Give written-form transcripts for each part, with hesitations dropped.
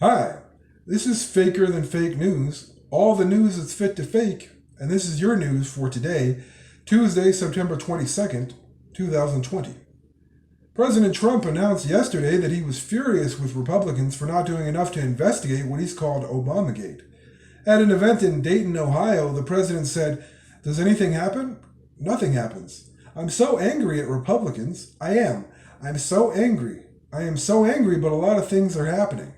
Hi, this is Faker Than Fake News. All the news that's fit to fake, and this is your news for today, Tuesday, September 22nd, 2020. President Trump announced yesterday that he was furious with Republicans for not doing enough to investigate what he's called Obamagate. At an event in Dayton, Ohio, the president said, "Does anything happen? Nothing happens. I'm so angry at Republicans. I am. I'm so angry. I am so angry, but a lot of things are happening."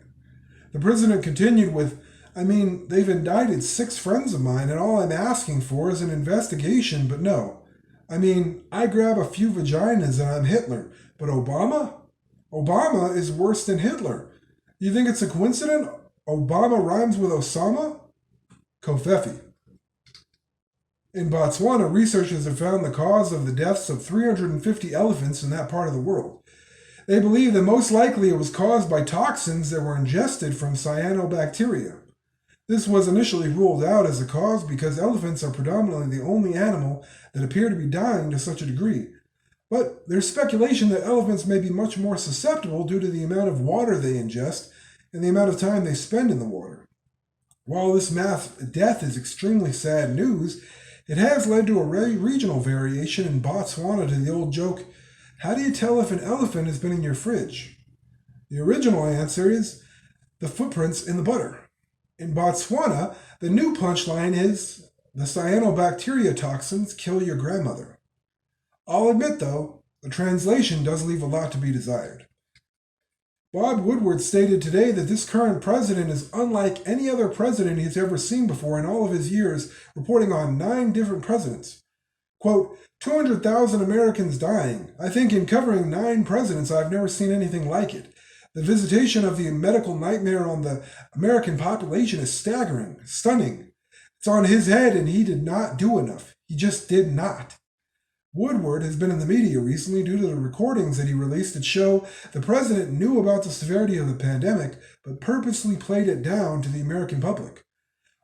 The president continued with, they've indicted six friends of mine, and all I'm asking for is an investigation, but no. I grab a few vaginas and I'm Hitler, but Obama? Obama is worse than Hitler. You think it's a coincidence? Obama rhymes with Osama? Kofefi. In Botswana, researchers have found the cause of the deaths of 350 elephants in that part of the world. They believe that most likely it was caused by toxins that were ingested from cyanobacteria. This was initially ruled out as a cause because elephants are predominantly the only animal that appear to be dying to such a degree. But there's speculation that elephants may be much more susceptible due to the amount of water they ingest and the amount of time they spend in the water. While this mass death is extremely sad news, it has led to a regional variation in Botswana to the old joke, how do you tell if an elephant has been in your fridge? The original answer is the footprints in the butter. In Botswana, the new punchline is the cyanobacteria toxins kill your grandmother. I'll admit, though, the translation does leave a lot to be desired. Bob Woodward stated today that this current president is unlike any other president he's ever seen before in all of his years, reporting on 9 different presidents. Quote, 200,000 Americans dying. I think in covering 9 presidents, I've never seen anything like it. The visitation of the medical nightmare on the American population is staggering, stunning. It's on his head, and he did not do enough. He just did not. Woodward has been in the media recently due to the recordings that he released that show the president knew about the severity of the pandemic, but purposely played it down to the American public.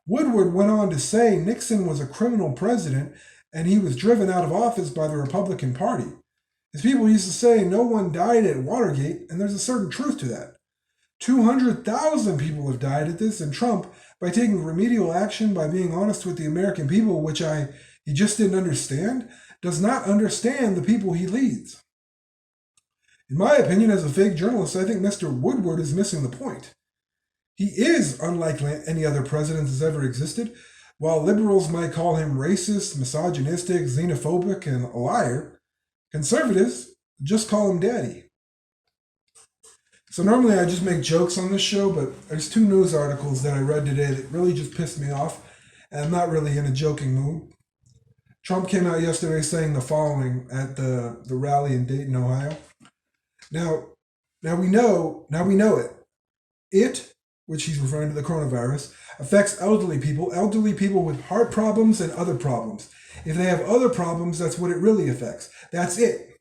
Woodward went on to say Nixon was a criminal president and he was driven out of office by the Republican Party. His people used to say no one died at Watergate, and there's a certain truth to that. 200,000 people have died at this, and Trump, by taking remedial action, by being honest with the American people, he just didn't understand, does not understand the people he leads. In my opinion, as a fake journalist, I think Mr. Woodward is missing the point. He is unlike any other president that's ever existed. While liberals might call him racist, misogynistic, xenophobic, and a liar, conservatives just call him daddy. So normally I just make jokes on this show, but there's 2 news articles that I read today that really just pissed me off, and I'm not really in a joking mood. Trump came out yesterday saying the following at the rally in Dayton, Ohio. Now we know it. It, which he's referring to the coronavirus, affects elderly people with heart problems and other problems. If they have other problems, that's what it really affects. That's it.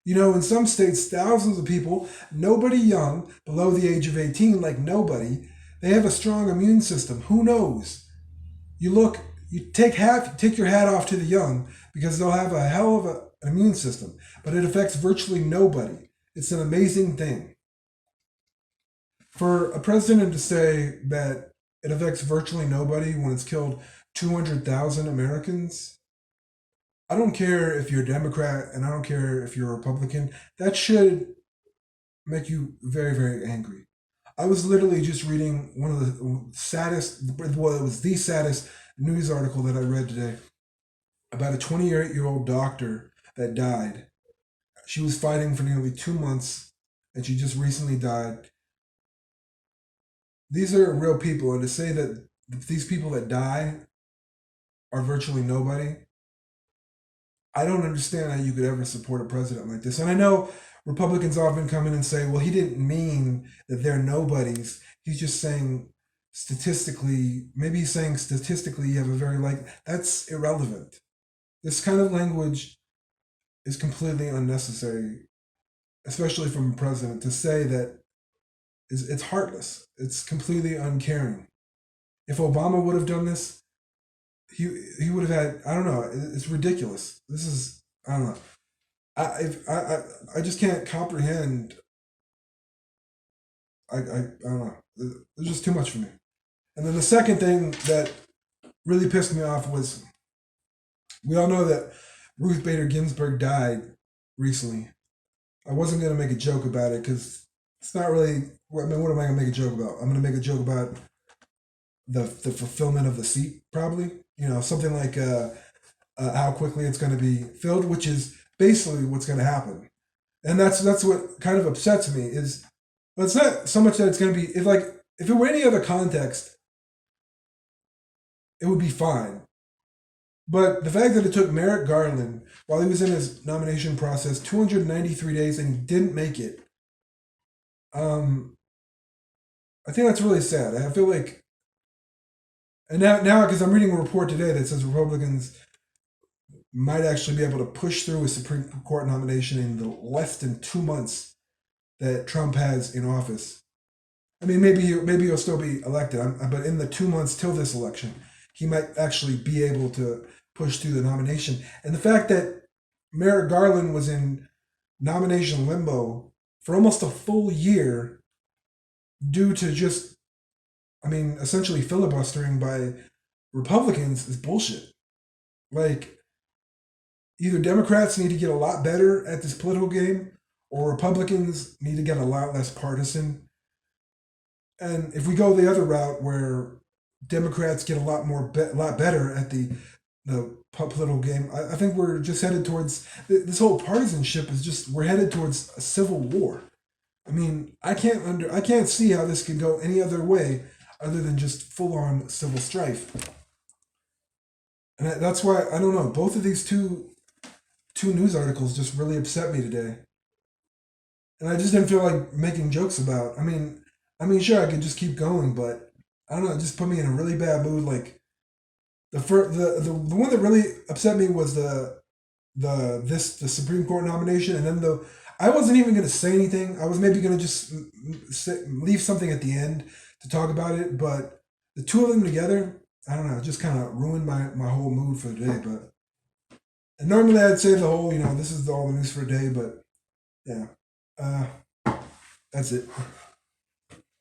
You know, in some states, thousands of people, nobody young, below the age of 18, like nobody, they have a strong immune system. Who knows? You take your hat off to the young because they'll have a hell of an immune system, but it affects virtually nobody. It's an amazing thing. For a president to say that it affects virtually nobody when it's killed 200,000 Americans, I don't care if you're a Democrat and I don't care if you're a Republican, that should make you very, very angry. I was literally just reading one of the saddest, well, it was the saddest news article that I read today about a 28-year-old doctor that died. She was fighting for nearly 2 months and she just recently died. These are real people, and to say that these people that die are virtually nobody, I don't understand how you could ever support a president like this. And I know Republicans often come in and say, well, he didn't mean that they're nobodies. He's just saying statistically, maybe he's saying statistically you have a very that's irrelevant. This kind of language is completely unnecessary, especially from a president, to say that it's heartless. It's completely uncaring. If Obama would have done this, he would have had, I don't know, it's ridiculous. This is, I don't know. I just can't comprehend I don't know. It's just too much for me. And then the second thing that really pissed me off was we all know that Ruth Bader Ginsburg died recently. I wasn't gonna make a joke about it because it's not really. I mean, what am I gonna make a joke about? I'm gonna make a joke about the fulfillment of the seat, probably. You know, something like how quickly it's going to be filled, which is basically what's going to happen. And that's what kind of upsets me is, well, it's not so much that it's going to be if it were any other context, it would be fine. But the fact that it took Merrick Garland while he was in his nomination process 293 days and he didn't make it, um, I think that's really sad. I feel like, and now because I'm reading a report today that says Republicans might actually be able to push through a Supreme Court nomination in the less than 2 months that Trump has in office. I mean, maybe he'll still be elected, but in the 2 months till this election, he might actually be able to push through the nomination. And the fact that Merrick Garland was in nomination limbo for almost a full year due to just, I mean, essentially filibustering by Republicans is bullshit. Like, either Democrats need to get a lot better at this political game, or Republicans need to get a lot less partisan. And if we go the other route, where Democrats get a lot better at the political game, I think we're just headed towards this whole partisanship is just we're headed towards a civil war. I mean, I can't see how this could go any other way other than just full on civil strife. And that's why I don't know. Both of these two news articles just really upset me today, and I just didn't feel like making jokes about. Sure, I could just keep going, but I don't know. It just put me in a really bad mood. Like the one that really upset me was the Supreme Court nomination, and then the I wasn't even going to say anything. I was maybe going to just leave something at the end to talk about it, but the two of them together, I don't know, it just kind of ruined my whole mood for the day. But and normally I'd say the whole, this is all the news for a day, but yeah, uh, that's it.